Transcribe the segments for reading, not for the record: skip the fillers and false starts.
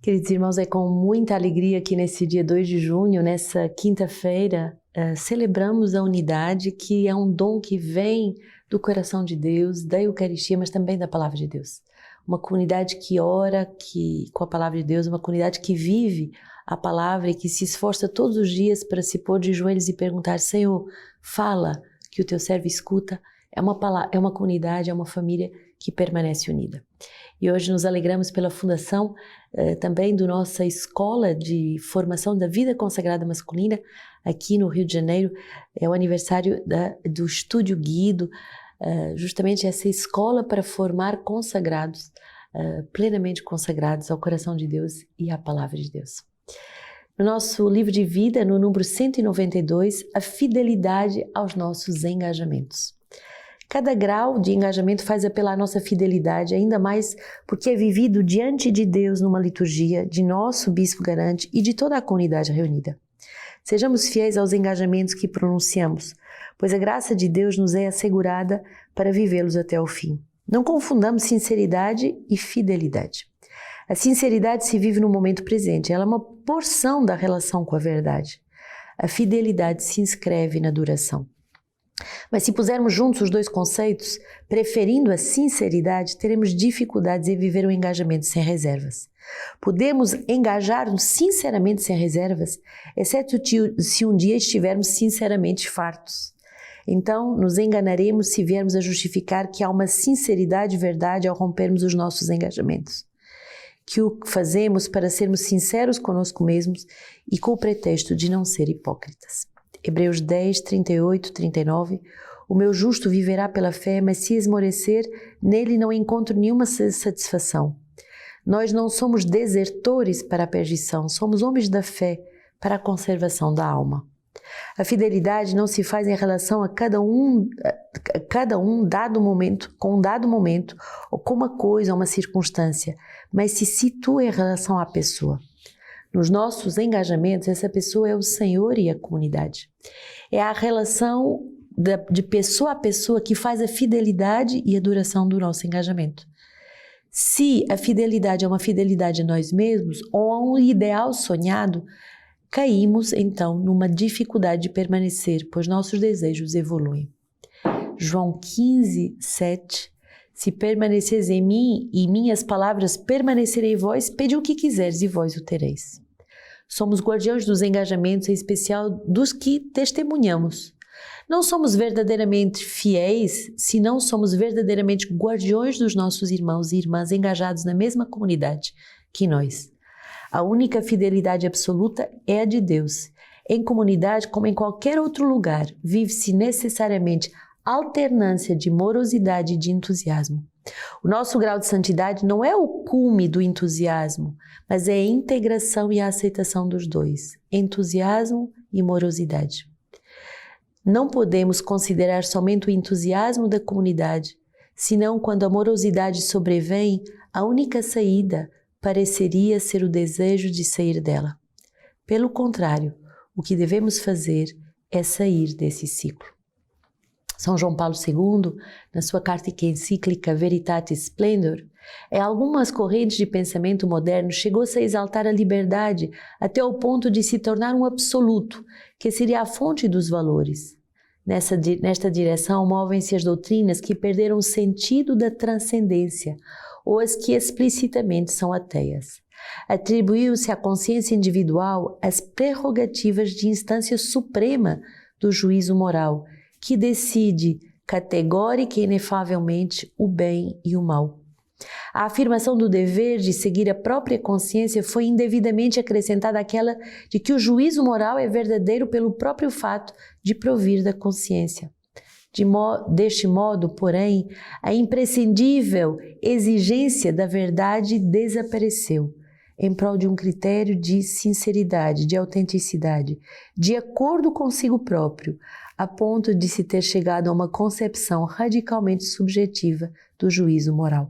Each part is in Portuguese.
Queridos irmãos, é com muita alegria que nesse dia 2 de junho, nessa quinta-feira, celebramos a unidade, que é um dom que vem do coração de Deus, da Eucaristia, mas também da Palavra de Deus. Uma comunidade que ora com a Palavra de Deus, uma comunidade que vive a Palavra e que se esforça todos os dias para se pôr de joelhos e perguntar: Senhor, fala, que o teu servo escuta. É uma comunidade, é uma família que permanece unida. E hoje nos alegramos pela fundação também da nossa escola de formação da vida consagrada masculina aqui no Rio de Janeiro. É o aniversário do Estúdio Guido, justamente essa escola para formar consagrados, plenamente consagrados ao coração de Deus e à palavra de Deus. No nosso livro de vida, no número 192, a fidelidade aos nossos engajamentos. Cada grau de engajamento faz apelar à nossa fidelidade, ainda mais porque é vivido diante de Deus numa liturgia, de nosso Bispo Garante e de toda a comunidade reunida. Sejamos fiéis aos engajamentos que pronunciamos, pois a graça de Deus nos é assegurada para vivê-los até o fim. Não confundamos sinceridade e fidelidade. A sinceridade se vive no momento presente, ela é uma porção da relação com a verdade. A fidelidade se inscreve na duração. Mas se pusermos juntos os dois conceitos, preferindo a sinceridade, teremos dificuldades em viver um engajamento sem reservas. Podemos engajar-nos sinceramente sem reservas, exceto se um dia estivermos sinceramente fartos. Então, nos enganaremos se viermos a justificar que há uma sinceridade e verdade ao rompermos os nossos engajamentos. Que o fazemos para sermos sinceros conosco mesmos e com o pretexto de não ser hipócritas. Hebreus 10, 38, 39, o meu justo viverá pela fé, mas se esmorecer, nele não encontro nenhuma satisfação. Nós não somos desertores para a perdição, somos homens da fé para a conservação da alma. A fidelidade não se faz em relação a cada um dado momento, com um dado momento, ou com uma coisa ou uma circunstância, mas se situa em relação à pessoa. Nos nossos engajamentos, essa pessoa é o Senhor e a comunidade. É a relação de pessoa a pessoa que faz a fidelidade e a duração do nosso engajamento. Se a fidelidade é uma fidelidade a nós mesmos ou a um ideal sonhado, caímos então numa dificuldade de permanecer, pois nossos desejos evoluem. João 15, 7. Se permaneceres em mim e minhas palavras permanecerem em vós, pede o que quiseres e vós o tereis. Somos guardiões dos engajamentos, em especial dos que testemunhamos. Não somos verdadeiramente fiéis se não somos verdadeiramente guardiões dos nossos irmãos e irmãs engajados na mesma comunidade que nós. A única fidelidade absoluta é a de Deus. Em comunidade, como em qualquer outro lugar, vive-se necessariamente alternância de morosidade e de entusiasmo. O nosso grau de santidade não é o cume do entusiasmo, mas é a integração e a aceitação dos dois, entusiasmo e morosidade. Não podemos considerar somente o entusiasmo da comunidade, senão quando a morosidade sobrevém, a única saída pareceria ser o desejo de sair dela. Pelo contrário, o que devemos fazer é sair desse ciclo. São João Paulo II, na sua carta encíclica Veritatis Splendor, em algumas correntes de pensamento moderno chegou-se a exaltar a liberdade até o ponto de se tornar um absoluto, que seria a fonte dos valores. Nesta direção movem-se as doutrinas que perderam o sentido da transcendência ou as que explicitamente são ateias. Atribuiu-se à consciência individual as prerrogativas de instância suprema do juízo moral, que decide categórica e inefavelmente o bem e o mal. A afirmação do dever de seguir a própria consciência foi indevidamente acrescentada àquela de que o juízo moral é verdadeiro pelo próprio fato de provir da consciência. Deste modo, porém, a imprescindível exigência da verdade desapareceu, em prol de um critério de sinceridade, de autenticidade, de acordo consigo próprio, a ponto de se ter chegado a uma concepção radicalmente subjetiva do juízo moral.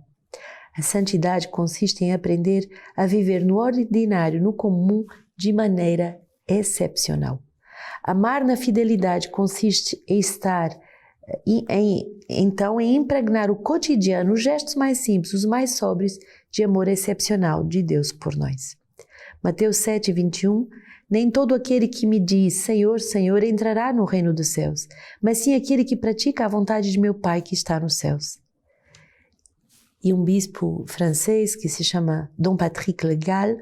A santidade consiste em aprender a viver no ordinário, no comum, de maneira excepcional. Amar na fidelidade consiste em em impregnar o cotidiano, os gestos mais simples, os mais sóbrios, de amor excepcional de Deus por nós. Mateus 7, 21, nem todo aquele que me diz Senhor, Senhor entrará no reino dos céus, mas sim aquele que pratica a vontade de meu Pai que está nos céus. E um bispo francês que se chama Dom Patrick Legal,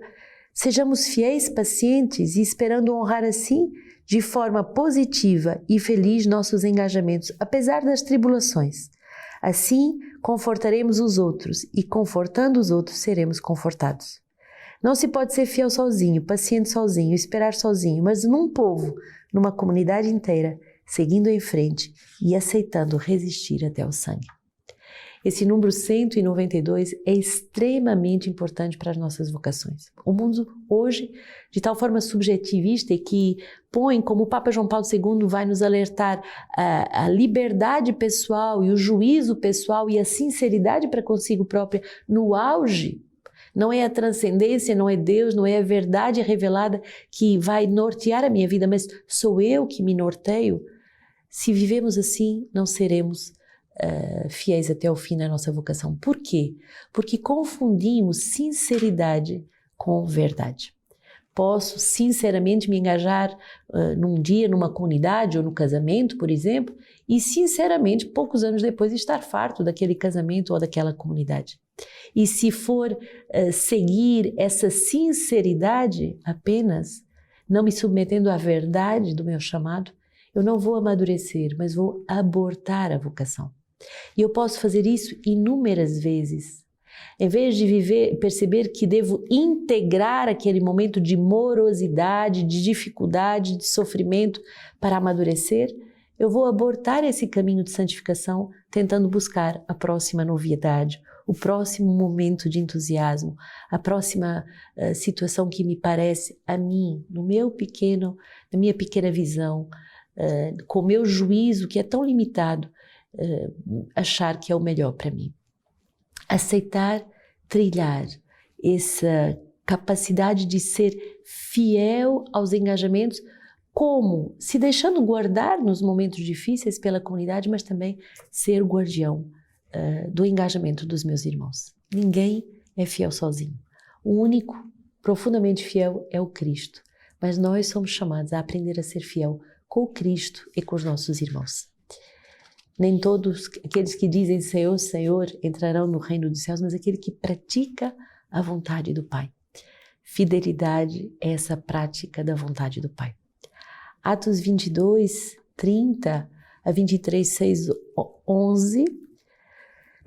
sejamos fiéis, pacientes e esperando honrar assim, de forma positiva e feliz nossos engajamentos, apesar das tribulações. Assim, confortaremos os outros e, confortando os outros, seremos confortados. Não se pode ser fiel sozinho, paciente sozinho, esperar sozinho, mas num povo, numa comunidade inteira, seguindo em frente e aceitando resistir até o sangue. Esse número 192 é extremamente importante para as nossas vocações. O mundo hoje, de tal forma subjetivista e que põe, como o Papa João Paulo II vai nos alertar, a liberdade pessoal e o juízo pessoal e a sinceridade para consigo própria no auge. Não é a transcendência, não é Deus, não é a verdade revelada que vai nortear a minha vida, mas sou eu que me norteio. Se vivemos assim, não seremos fiéis até o fim na nossa vocação. Por quê? Porque confundimos sinceridade com verdade. Posso sinceramente me engajar num dia, numa comunidade ou no casamento, por exemplo, e sinceramente, poucos anos depois, estar farto daquele casamento ou daquela comunidade. E se for seguir essa sinceridade apenas, não me submetendo à verdade do meu chamado, eu não vou amadurecer, mas vou abortar a vocação. E eu posso fazer isso inúmeras vezes. Em vez de perceber que devo integrar aquele momento de morosidade, de dificuldade, de sofrimento para amadurecer, eu vou abortar esse caminho de santificação tentando buscar a próxima novidade, o próximo momento de entusiasmo, a próxima situação que me parece a mim, na minha pequena visão, com o meu juízo que é tão limitado, achar que é o melhor para mim. Aceitar, trilhar essa capacidade de ser fiel aos engajamentos, como se deixando guardar nos momentos difíceis pela comunidade, mas também ser o guardião do engajamento dos meus irmãos. Ninguém é fiel sozinho. O único profundamente fiel é o Cristo, mas nós somos chamados a aprender a ser fiel com o Cristo e com os nossos irmãos. Nem todos aqueles que dizem Senhor, Senhor entrarão no reino dos céus, mas aquele que pratica a vontade do Pai. Fidelidade é essa prática da vontade do Pai. Atos 22, 30 a 23, 6, 11.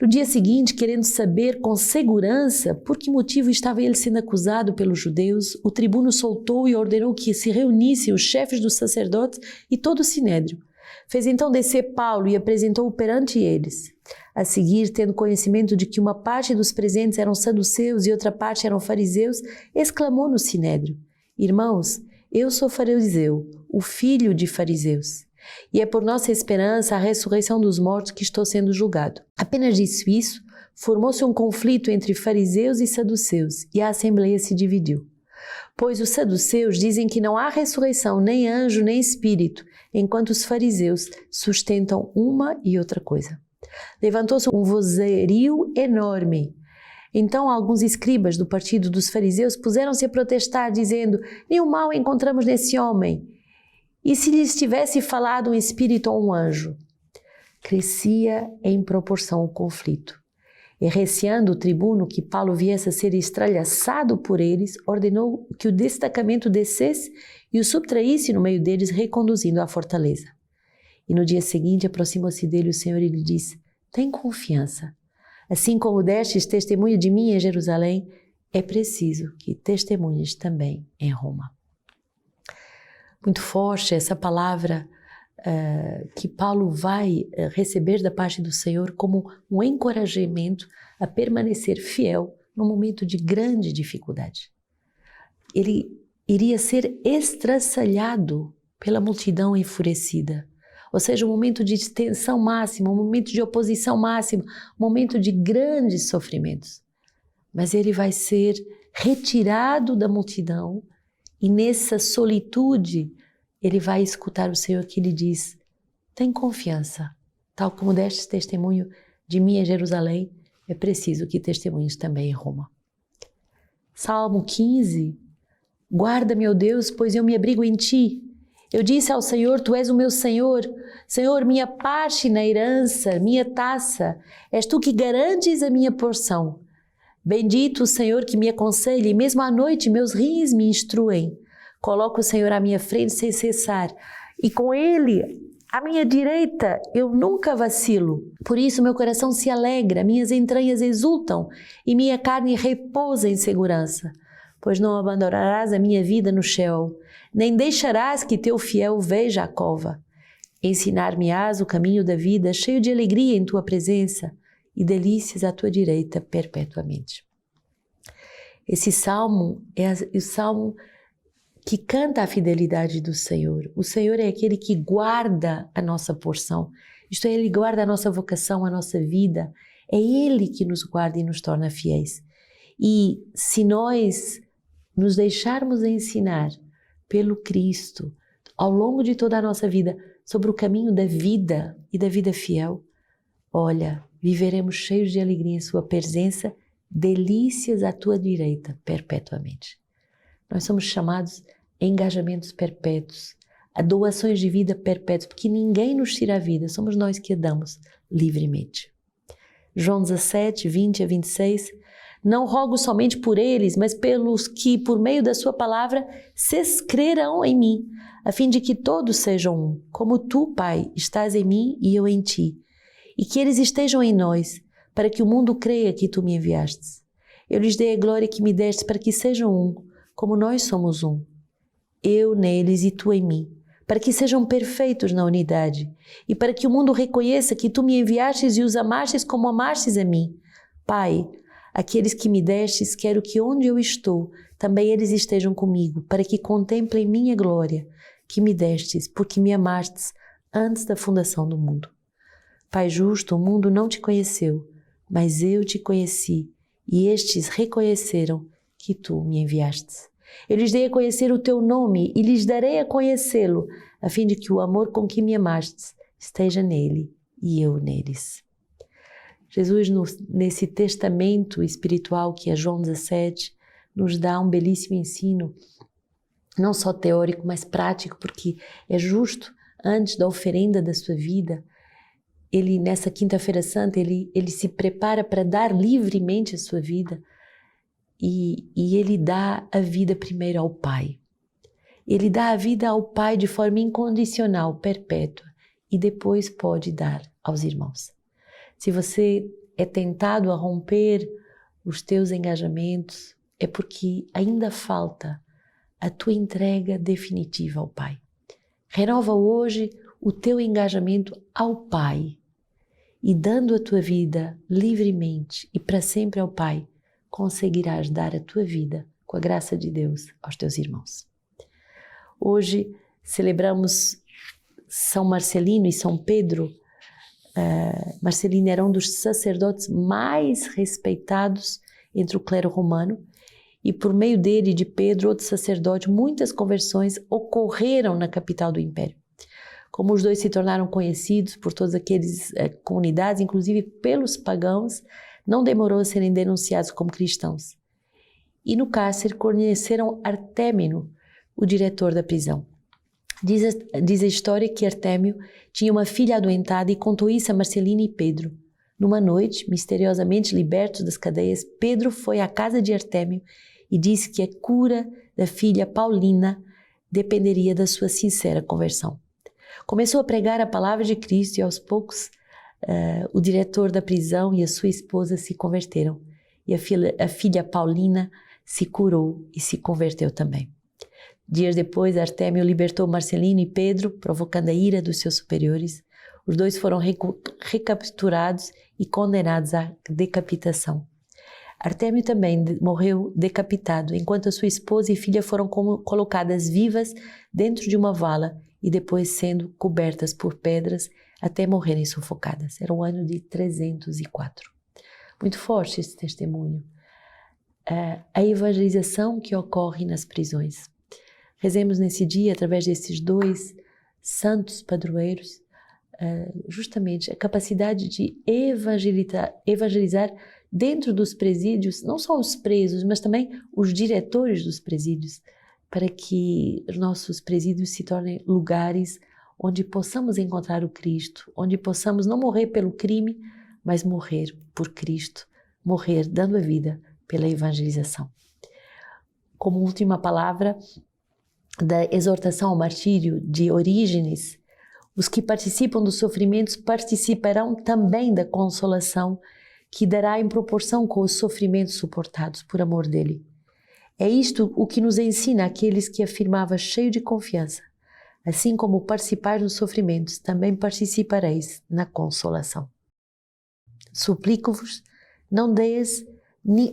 No dia seguinte, querendo saber com segurança por que motivo estava ele sendo acusado pelos judeus, o tribuno soltou e ordenou que se reunissem os chefes dos sacerdotes e todo o sinédrio. Fez então descer Paulo e apresentou-o perante eles. A seguir, tendo conhecimento de que uma parte dos presentes eram saduceus e outra parte eram fariseus, exclamou no sinédrio: Irmãos, eu sou fariseu, o filho de fariseus. E é por nossa esperança a ressurreição dos mortos que estou sendo julgado. Apenas disse isso, formou-se um conflito entre fariseus e saduceus, e a assembleia se dividiu. Pois os saduceus dizem que não há ressurreição, nem anjo, nem espírito, enquanto os fariseus sustentam uma e outra coisa. Levantou-se um vozerio enorme. Então alguns escribas do partido dos fariseus puseram-se a protestar, dizendo: nenhum mal encontramos nesse homem. E se lhes tivesse falado um espírito ou um anjo? Crescia em proporção o conflito. E receando o tribuno que Paulo viesse a ser estralhaçado por eles, ordenou que o destacamento descesse e o subtraísse no meio deles, reconduzindo à fortaleza. E no dia seguinte aproximou-se dele o Senhor e lhe disse: tem confiança. Assim como destes testemunho de mim em Jerusalém, é preciso que testemunhes também em Roma. Muito forte essa palavra que Paulo vai receber da parte do Senhor como um encorajamento a permanecer fiel num momento de grande dificuldade. Ele iria ser estraçalhado pela multidão enfurecida, ou seja, um momento de tensão máxima, um momento de oposição máxima, um momento de grandes sofrimentos. Mas ele vai ser retirado da multidão e nessa solitude ele vai escutar o Senhor que lhe diz: tem confiança, tal como deste testemunho de mim em Jerusalém, é preciso que testemunhes também em Roma. Salmo 15 Guarda-me, ó Deus, pois eu me abrigo em ti. Eu disse ao Senhor, tu és o meu Senhor. Senhor, minha parte na herança, minha taça, és tu que garantes a minha porção. Bendito o Senhor que me aconselha, e mesmo à noite meus rins me instruem. Coloco o Senhor à minha frente sem cessar, e com Ele à minha direita eu nunca vacilo. Por isso meu coração se alegra, minhas entranhas exultam, e minha carne repousa em segurança. Pois não abandonarás a minha vida no Sheol, nem deixarás que teu fiel veja a cova. Ensinar-me-ás o caminho da vida, cheio de alegria em tua presença, e delícias à tua direita perpetuamente. Esse salmo é o salmo que canta a fidelidade do Senhor. O Senhor é aquele que guarda a nossa porção, isto é, Ele guarda a nossa vocação, a nossa vida. É Ele que nos guarda e nos torna fiéis. E se nós nos deixarmos ensinar pelo Cristo ao longo de toda a nossa vida sobre o caminho da vida e da vida fiel, olha, viveremos cheios de alegria em sua presença, delícias à tua direita perpetuamente. Nós somos chamados a engajamentos perpétuos, a doações de vida perpétuas, porque ninguém nos tira a vida, somos nós que a damos livremente. João 17, 20 a 26, não rogo somente por eles, mas pelos que, por meio da sua palavra, se creram em mim, a fim de que todos sejam um, como tu, Pai, estás em mim e eu em ti, e que eles estejam em nós, para que o mundo creia que tu me enviastes. Eu lhes dei a glória que me deste para que sejam um, como nós somos um. Eu neles e tu em mim, para que sejam perfeitos na unidade, e para que o mundo reconheça que tu me enviastes e os amastes como amastes a mim. Pai, aqueles que me destes, quero que onde eu estou, também eles estejam comigo, para que contemplem minha glória, que me destes, porque me amastes antes da fundação do mundo. Pai justo, o mundo não te conheceu, mas eu te conheci, e estes reconheceram que tu me enviastes. Eu lhes dei a conhecer o teu nome e lhes darei a conhecê-lo, a fim de que o amor com que me amastes esteja nele e eu neles. Jesus, nesse testamento espiritual que é João 17, nos dá um belíssimo ensino, não só teórico, mas prático, porque é justo, antes da oferenda da sua vida, ele, nessa quinta-feira santa, ele se prepara para dar livremente a sua vida, e ele dá a vida primeiro ao Pai. Ele dá a vida ao Pai de forma incondicional, perpétua, e depois pode dar aos irmãos. Se você é tentado a romper os teus engajamentos, é porque ainda falta a tua entrega definitiva ao Pai. Renova hoje o teu engajamento ao Pai, e dando a tua vida livremente e para sempre ao Pai, conseguirás dar a tua vida, com a graça de Deus, aos teus irmãos. Hoje celebramos São Marcelino e São Pedro. Marcelino era um dos sacerdotes mais respeitados entre o clero romano, e por meio dele e de Pedro, outro sacerdote, muitas conversões ocorreram na capital do império. Como os dois se tornaram conhecidos por todas aquelas comunidades, inclusive pelos pagãos, não demorou a serem denunciados como cristãos. E no cárcere conheceram Artémio, o diretor da prisão. Diz a história que Artémio tinha uma filha adoentada e contou isso a Marcelino e Pedro. Numa noite, misteriosamente libertos das cadeias, Pedro foi à casa de Artémio e disse que a cura da filha Paulina dependeria da sua sincera conversão. Começou a pregar a palavra de Cristo e aos poucos o diretor da prisão e a sua esposa se converteram, e a filha Paulina se curou e se converteu também. Dias depois, Artémio libertou Marcelino e Pedro, provocando a ira dos seus superiores. Os dois foram recapturados e condenados à decapitação. Artémio também morreu decapitado, enquanto a sua esposa e filha foram colocadas vivas dentro de uma vala e depois sendo cobertas por pedras até morrerem sufocadas. Era o ano de 304. Muito forte esse testemunho. A evangelização que ocorre nas prisões. Rezemos nesse dia, através desses dois santos padroeiros, justamente a capacidade de evangelizar dentro dos presídios, não só os presos, mas também os diretores dos presídios, para que os nossos presídios se tornem lugares onde possamos encontrar o Cristo, onde possamos não morrer pelo crime, mas morrer por Cristo, morrer dando a vida pela evangelização. Como última palavra da exortação ao martírio de Orígenes, os que participam dos sofrimentos participarão também da consolação que dará em proporção com os sofrimentos suportados por amor dele. É isto o que nos ensina aqueles que afirmava cheio de confiança: assim como participais nos sofrimentos, também participareis na consolação. Suplico-vos, não deis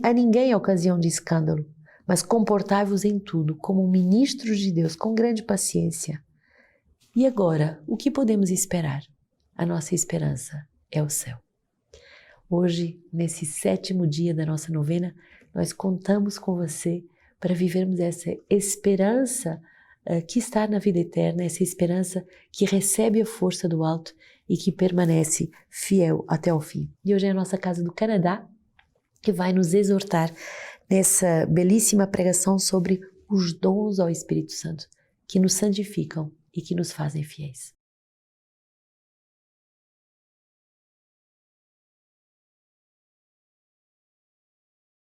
a ninguém ocasião de escândalo, mas comportai-vos em tudo como ministros de Deus, com grande paciência. E agora, o que podemos esperar? A nossa esperança é o céu. Hoje, nesse 7º dia da nossa novena, nós contamos com você para vivermos essa esperança que está na vida eterna, essa esperança que recebe a força do alto e que permanece fiel até o fim. E hoje é a nossa Casa do Canadá que vai nos exortar nessa belíssima pregação sobre os dons ao Espírito Santo, que nos santificam e que nos fazem fiéis.